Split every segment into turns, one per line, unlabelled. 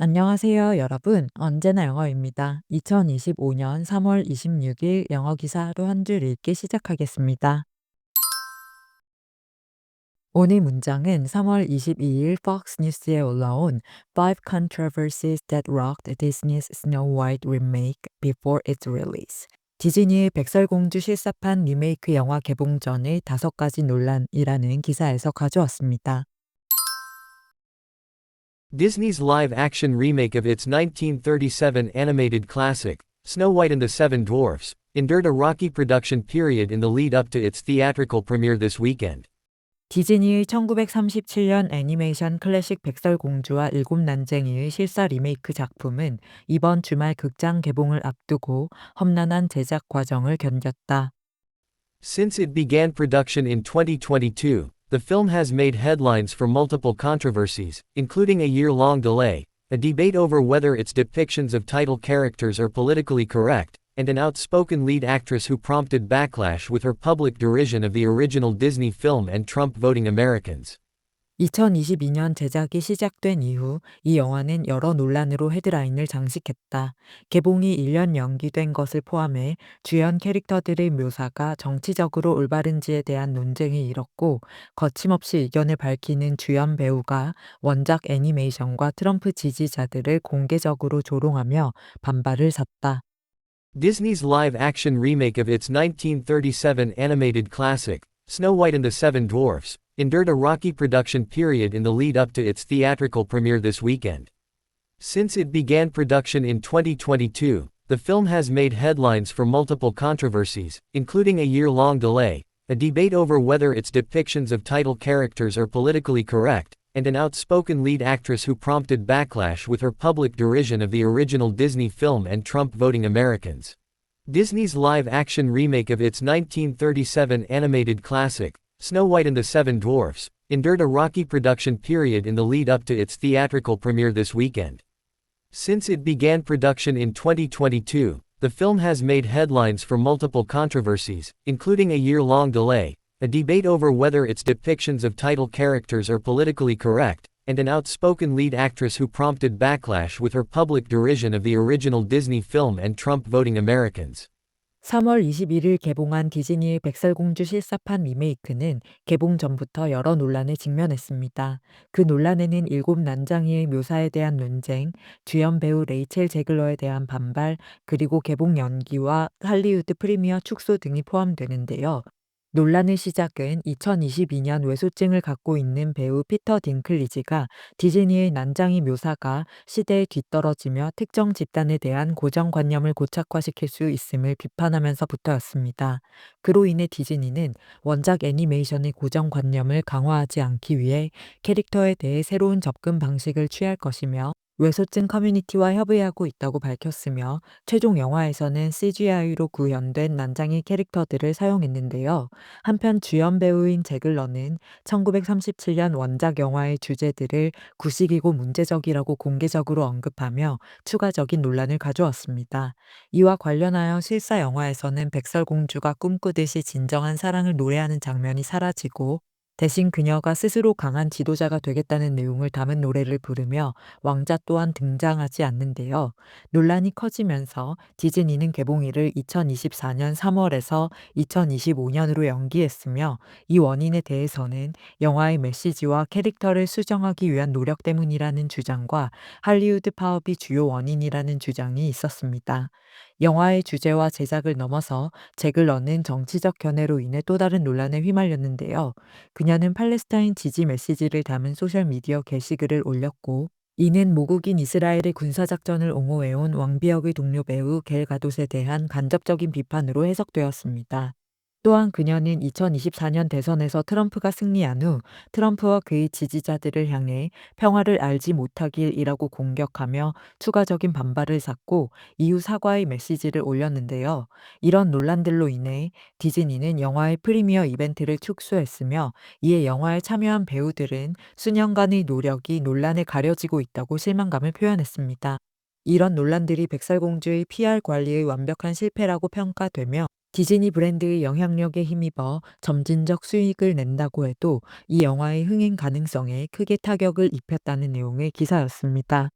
안녕하세요, 여러분. 언제나 영어입니다. 2025년 3월 26일 영어 기사 하루 한 줄 읽기 시작하겠습니다. 오늘 문장은 3월 22일 Fox News에 올라온 Five Controversies That Rocked Disney's Snow White Remake Before its Release. 디즈니의 백설공주 실사판 리메이크 영화 개봉 전의 5가지 논란이라는 기사에서 가져왔습니다.
Disney's live-action remake of its 1937 animated classic, Snow White and the Seven Dwarfs, endured a rocky production period in the lead-up to its theatrical premiere this weekend.
디즈니의 1937년 애니메이션 클래식 백설공주와 일곱 난쟁이의 실사 리메이크 작품은 이번 주말 극장 개봉을 앞두고 험난한 제작 과정을 견뎠다.
Since it began production in 2022, the film has made headlines for multiple controversies, including a year-long delay, a debate over whether its depictions of title characters are politically correct, and an outspoken lead actress who prompted backlash with her public derision of the original Disney film and Trump voting Americans.
2022년 제작이 시작된 이후 이 영화는 여러 논란으로 헤드라인을 장식했다. 개봉이 1년 연기된 것을 포함해 주연 캐릭터들의 묘사가 정치적으로 올바른지에 대한 논쟁이 일었고, 거침없이 의견을 밝히는 주연 배우가 원작 애니메이션과 트럼프 지지자들을 공개적으로 조롱하며 반발을 샀다.
Disney's live-action remake of its 1937 animated classic, Snow White and the Seven Dwarfs, endured a rocky production period in the lead-up to its theatrical premiere this weekend. Since it began production in 2022, the film has made headlines for multiple controversies, including a year-long delay, a debate over whether its depictions of title characters are politically correct, and an outspoken lead actress who prompted backlash with her public derision of the original Disney film and Trump voting Americans. Disney's live-action remake of its 1937 animated classic, Snow White and the Seven Dwarfs, endured a rocky production period in the lead-up to its theatrical premiere this weekend. Since it began production in 2022, the film has made headlines for multiple controversies, including a year-long delay, a debate over whether its depictions of title characters are politically correct, and an outspoken lead actress who prompted backlash with her public derision of the original Disney film and Trump voting Americans.
3월 21일 개봉한 디즈니의 백설공주 실사판 리메이크는 개봉 전부터 여러 논란에 직면했습니다. 그 논란에는 일곱 난장이의 묘사에 대한 논쟁, 주연 배우 레이첼 제글러에 대한 반발, 그리고 개봉 연기와 할리우드 프리미어 축소 등이 포함되는데요. 논란의 시작은 2022년 외소증을 갖고 있는 배우 피터 딩클리지가 디즈니의 난장이 묘사가 시대에 뒤떨어지며 특정 집단에 대한 고정관념을 고착화시킬 수 있음을 비판하면서부터였습니다. 그로 인해 디즈니는 원작 애니메이션의 고정관념을 강화하지 않기 위해 캐릭터에 대해 새로운 접근 방식을 취할 것이며, 외소증 커뮤니티와 협의하고 있다고 밝혔으며, 최종 영화에서는 CGI로 구현된 난장이 캐릭터들을 사용했는데요. 한편 주연 배우인 제글러는 1937년 원작 영화의 주제들을 구식이고 문제적이라고 공개적으로 언급하며 추가적인 논란을 가져왔습니다. 이와 관련하여 실사 영화에서는 백설공주가 꿈꾸듯이 진정한 사랑을 노래하는 장면이 사라지고, 대신 그녀가 스스로 강한 지도자가 되겠다는 내용을 담은 노래를 부르며 왕자 또한 등장하지 않는데요. 논란이 커지면서 디즈니는 개봉일을 2024년 3월에서 2025년으로 연기했으며, 이 원인에 대해서는 영화의 메시지와 캐릭터를 수정하기 위한 노력 때문이라는 주장과 할리우드 파업이 주요 원인이라는 주장이 있었습니다. 영화의 주제와 제작을 넘어서 제글러는 정치적 견해로 인해 또 다른 논란에 휘말렸는데요. 그녀는 팔레스타인 지지 메시지를 담은 소셜미디어 게시글을 올렸고, 이는 모국인 이스라엘의 군사작전을 옹호해온 왕비역의 동료 배우 겔 가돗에 대한 간접적인 비판으로 해석되었습니다. 또한 그녀는 2024년 대선에서 트럼프가 승리한 후 트럼프와 그의 지지자들을 향해 평화를 알지 못하길이라고 공격하며 추가적인 반발을 샀고, 이후 사과의 메시지를 올렸는데요. 이런 논란들로 인해 디즈니는 영화의 프리미어 이벤트를 축소했으며, 이에 영화에 참여한 배우들은 수년간의 노력이 논란에 가려지고 있다고 실망감을 표현했습니다. 이런 논란들이 백설공주의 PR 관리의 완벽한 실패라고 평가되며, 디즈니 브랜드의 영향력에 힘입어 점진적 수익을 낸다고 해도 이 영화의 흥행 가능성에 크게 타격을 입혔다는 내용의 기사였습니다.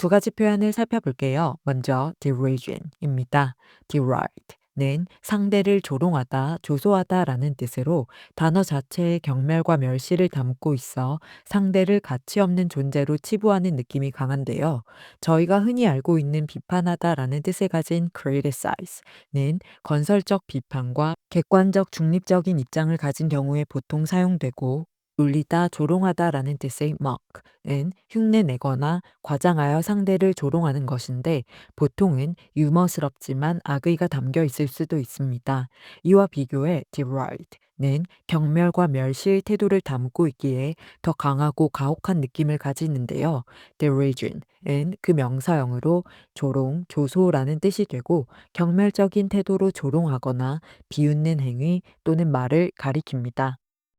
두 가지 표현을 살펴볼게요. 먼저 derision입니다. deride는 상대를 조롱하다, 조소하다라는 뜻으로 단어 자체에 경멸과 멸시를 담고 있어 상대를 가치 없는 존재로 치부하는 느낌이 강한데요. 저희가 흔히 알고 있는 비판하다라는 뜻을 가진 criticize는 건설적 비판과 객관적 중립적인 입장을 가진 경우에 보통 사용되고 울리다, 조롱하다라는 뜻의 mock은 흉내내거나 과장하여 상대를 조롱하는 것인데 보통은 유머스럽지만 악의가 담겨 있을 수도 있습니다. 이와 비교해 deride는 경멸과 멸시의 태도를 담고 있기에 더 강하고 가혹한 느낌을 가지는데요. derision은 그 명사형으로 조롱, 조소라는 뜻이 되고 경멸적인 태도로 조롱하거나 비웃는 행위 또는 말을 가리킵니다.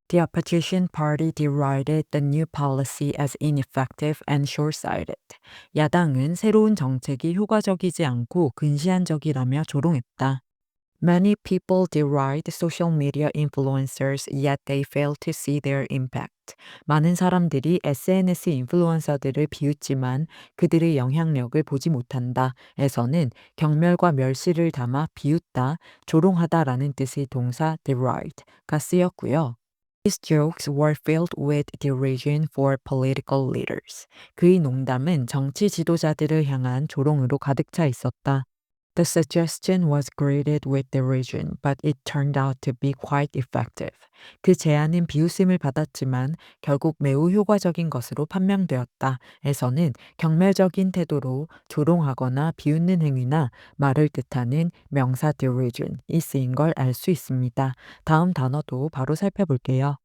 The opposition party derided the new policy as ineffective and short-sighted. 야당은 새로운 정책이 효과적이지 않고 근시안적이라며 조롱했다. Many people deride social media influencers, yet they fail to see their impact. 많은 사람들이 SNS 인플루언서들을 비웃지만 그들의 영향력을 보지 못한다. 에서는 경멸과 멸시를 담아 비웃다, 조롱하다라는 뜻의 동사 deride가 쓰였고요. His jokes were filled with derision for political leaders. 그의 농담은 정치 지도자들을 향한 조롱으로 가득 차 있었다. The suggestion was greeted with derision, but it turned out to be quite effective. 그 제안은 비웃음을 받았지만 결국 매우 효과적인 것으로 판명되었다. 에서는 경멸적인 태도로 조롱하거나 비웃는 행위나 말을 뜻하는 명사 derision이 쓰인 걸 알 수 있습니다. 다음 단어도 바로 살펴볼게요.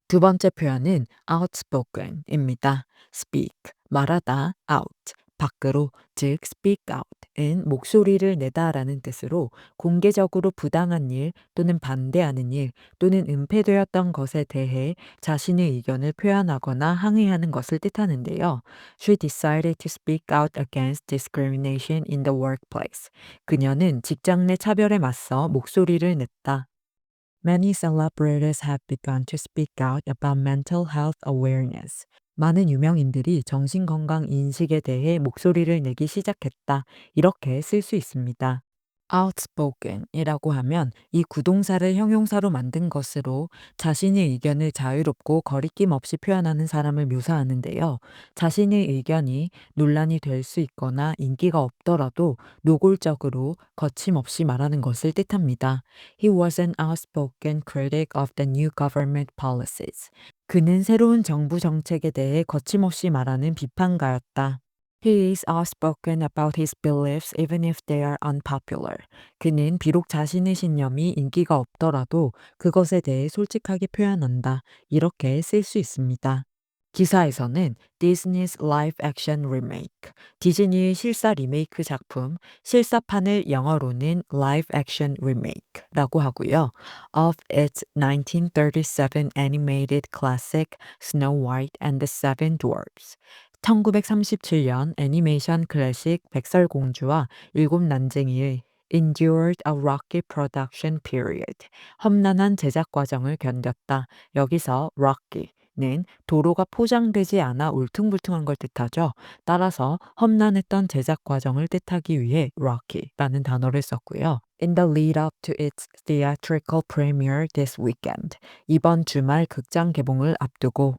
두 번째 표현은 outspoken입니다. speak, 말하다, out, 밖으로, 즉 speak out은 목소리를 내다라는 뜻으로 공개적으로 부당한 일 또는 반대하는 일 또는 은폐되었던 것에 대해 자신의 의견을 표현하거나 항의하는 것을 뜻하는데요. She decided to speak out against discrimination in the workplace. 그녀는 직장 내 차별에 맞서 목소리를 냈다. Many celebrities have begun to speak out about mental health awareness. 많은 유명인들이 정신건강 인식에 대해 목소리를 내기 시작했다. 이렇게 쓸 수 있습니다. outspoken이라고 하면 이 구동사를 형용사로 만든 것으로 자신의 의견을 자유롭고 거리낌 없이 표현하는 사람을 묘사하는데요. 자신의 의견이 논란이 될 수 있거나 인기가 없더라도 노골적으로 거침없이 말하는 것을 뜻합니다. He was an outspoken critic of the new government policies. 그는 새로운 정부 정책에 대해 거침없이 말하는 비판가였다. He is outspoken about his beliefs even if they are unpopular. 그는 비록 자신의 신념이 인기가 없더라도 그것에 대해 솔직하게 표현한다. 이렇게 쓸 수 있습니다. 기사에서는 Disney's live action remake, 디즈니의 실사 리메이크 작품, 실사판을 영어로는 live action remake라고 하고요. Of its 1937 animated classic Snow White and the Seven Dwarfs. 1937년 애니메이션 클래식 백설공주와 일곱 난쟁이의 endured a rocky production period. 험난한 제작 과정을 견뎠다. 여기서 rocky는 도로가 포장되지 않아 울퉁불퉁한 걸 뜻하죠. 따라서 험난했던 제작 과정을 뜻하기 위해 rocky라는 단어를 썼고요. In the lead up to its theatrical premiere this weekend. 이번 주말 극장 개봉을 앞두고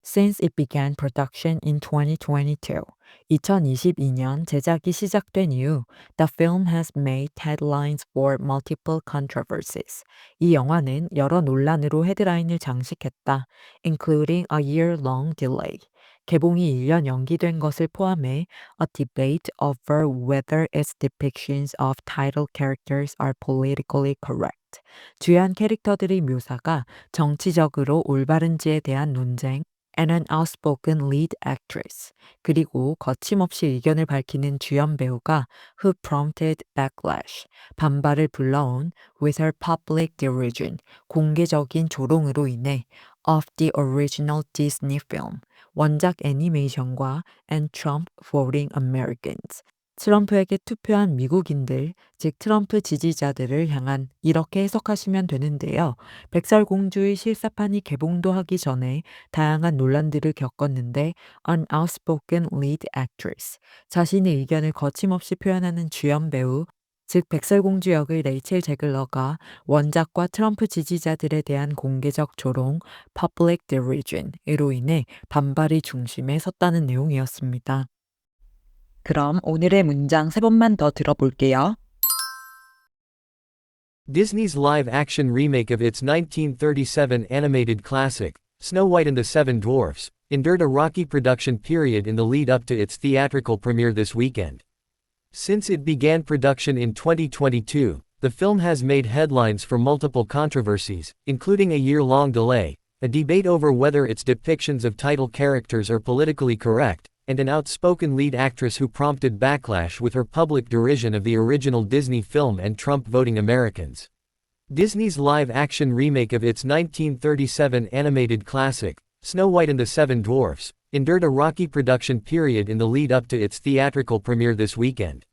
Since it began production in 2022, 2022년 제작이 시작된 이후, the film has made headlines for multiple controversies. 이 영화는 여러 논란으로 헤드라인을 장식했다, including a year-long delay. 개봉이 1년 연기된 것을 포함해 a debate over whether its depictions of title characters are politically correct. 주연 캐릭터들의 묘사가 정치적으로 올바른지에 대한 논쟁, and an outspoken lead actress. 그리고 거침없이 의견을 밝히는 주연 배우가 who prompted backlash. 반발을 불러온 with her public derision. 공개적인 조롱으로 인해 of the original Disney film. 원작 애니메이션과 and Trump voting Americans. 트럼프에게 투표한 미국인들, 즉 트럼프 지지자들을 향한 이렇게 해석하시면 되는데요. 백설공주의 실사판이 개봉도 하기 전에 다양한 논란들을 겪었는데 An outspoken lead actress, 자신의 의견을 거침없이 표현하는 주연 배우, 즉 백설공주 역의 레이첼 제글러가 원작과 트럼프 지지자들에 대한 공개적 조롱, public derision으로 인해 반발이 중심에 섰다는 내용이었습니다.
그럼 오늘의 문장 세 번만 더 들어볼게요.
Disney's live-action remake of its 1937 animated classic, Snow White and the Seven Dwarfs, endured a rocky production period in the lead-up to its theatrical premiere this weekend. Since it began production in 2022, the film has made headlines for multiple controversies, including a year-long delay, a debate over whether its depictions of title characters are politically correct, and an outspoken lead actress who prompted backlash with her public derision of the original Disney film and Trump-voting Americans. Disney's live-action remake of its 1937 animated classic, Snow White and the Seven Dwarfs, endured a rocky production period in the lead-up to its theatrical premiere this weekend.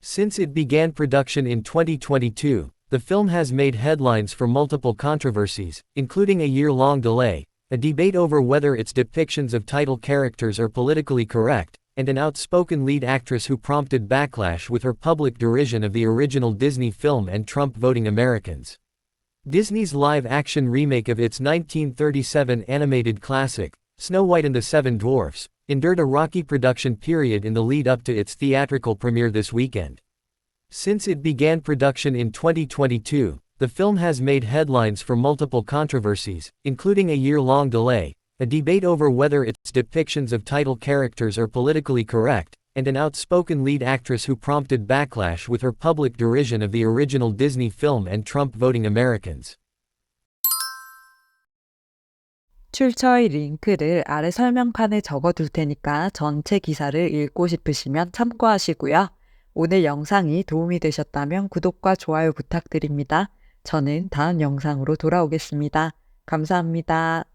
Since it began production in 2022, the film has made headlines for multiple controversies, including a year-long delay, a debate over whether its depictions of title characters are politically correct, and an outspoken lead actress who prompted backlash with her public derision of the original Disney film and Trump-voting Americans. Disney's live-action remake of its 1937 animated classic, Snow White and the Seven Dwarfs, endured a rocky production period in the lead-up to its theatrical premiere this weekend. Since it began production in 2022, the film has made headlines for multiple controversies, including a year-long delay, a debate over whether its depictions of title characters are politically correct, and an outspoken lead actress who prompted backlash with her public derision of the original Disney film and Trump-voting Americans.
출처의 링크를 아래 설명칸에 적어둘 테니까 전체 기사를 읽고 싶으시면 참고하시고요. 오늘 영상이 도움이 되셨다면 구독과 좋아요 부탁드립니다. 저는 다음 영상으로 돌아오겠습니다. 감사합니다.